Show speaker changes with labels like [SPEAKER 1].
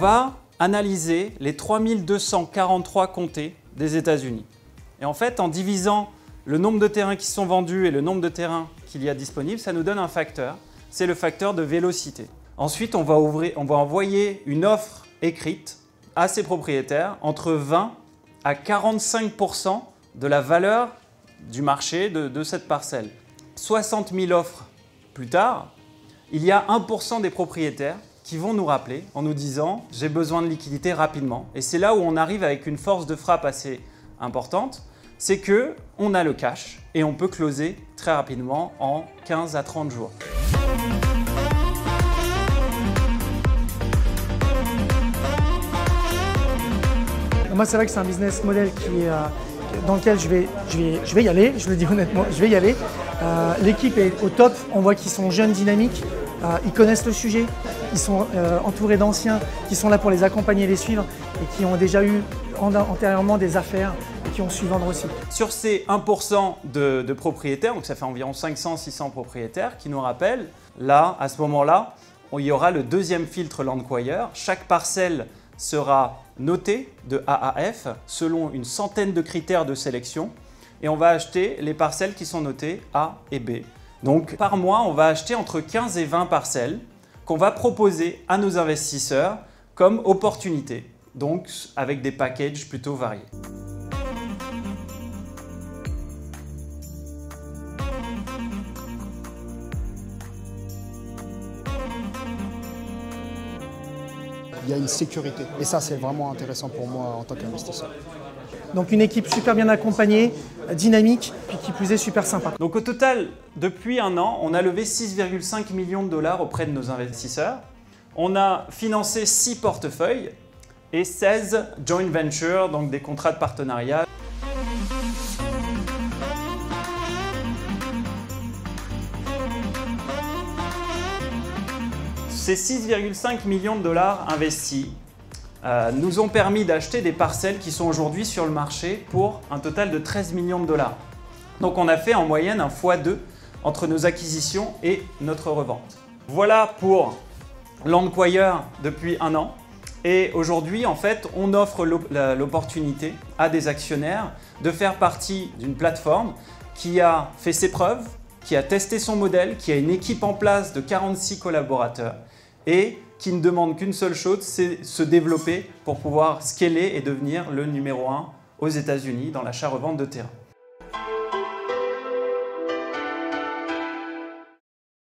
[SPEAKER 1] va analyser les 3243 comtés des États-Unis. Et en fait, en divisant le nombre de terrains qui sont vendus et le nombre de terrains qu'il y a disponibles, ça nous donne un facteur. C'est le facteur de vélocité. Ensuite, on va envoyer une offre écrite à ces propriétaires entre 20 à 45% de la valeur du marché de cette parcelle. 60 000 offres plus tard, il y a 1% des propriétaires qui vont nous rappeler en nous disant « j'ai besoin de liquidité rapidement ». Et c'est là où on arrive avec une force de frappe assez importante, c'est qu'on a le cash et on peut closer très rapidement en 15 à 30 jours.
[SPEAKER 2] Moi, c'est vrai que c'est un business model dans lequel je vais y aller, je le dis honnêtement, je vais y aller. L'équipe est au top, on voit qu'ils sont jeunes, dynamiques, ils connaissent le sujet, ils sont entourés d'anciens qui sont là pour les accompagner et les suivre et qui ont déjà eu antérieurement des affaires et qui ont su vendre aussi.
[SPEAKER 1] Sur ces 1% de propriétaires, donc ça fait environ 500-600 propriétaires qui nous rappellent, là, à ce moment-là, il y aura le deuxième filtre Landquire. Chaque parcelle sera notée de A à F selon une centaine de critères de sélection et on va acheter les parcelles qui sont notées A et B. Donc par mois, on va acheter entre 15 et 20 parcelles qu'on va proposer à nos investisseurs comme opportunité, donc avec des packages plutôt variés.
[SPEAKER 3] Il y a une sécurité. Et ça, c'est vraiment intéressant pour moi en tant qu'investisseur.
[SPEAKER 2] Donc une équipe super bien accompagnée, dynamique, puis qui plus est super sympa.
[SPEAKER 1] Donc au total, depuis un an, on a levé 6,5 millions de dollars auprès de nos investisseurs. On a financé 6 portefeuilles et 16 joint ventures, donc des contrats de partenariat. Ces 6,5 millions de dollars investis nous ont permis d'acheter des parcelles qui sont aujourd'hui sur le marché pour un total de 13 millions de dollars. Donc on a fait en moyenne un x2 entre nos acquisitions et notre revente. Voilà pour Landquire depuis un an. Et aujourd'hui, en fait, on offre l'opportunité à des actionnaires de faire partie d'une plateforme qui a fait ses preuves, qui a testé son modèle, qui a une équipe en place de 46 collaborateurs et qui ne demande qu'une seule chose, c'est se développer pour pouvoir scaler et devenir le numéro 1 aux États-Unis dans l'achat-revente de terrain.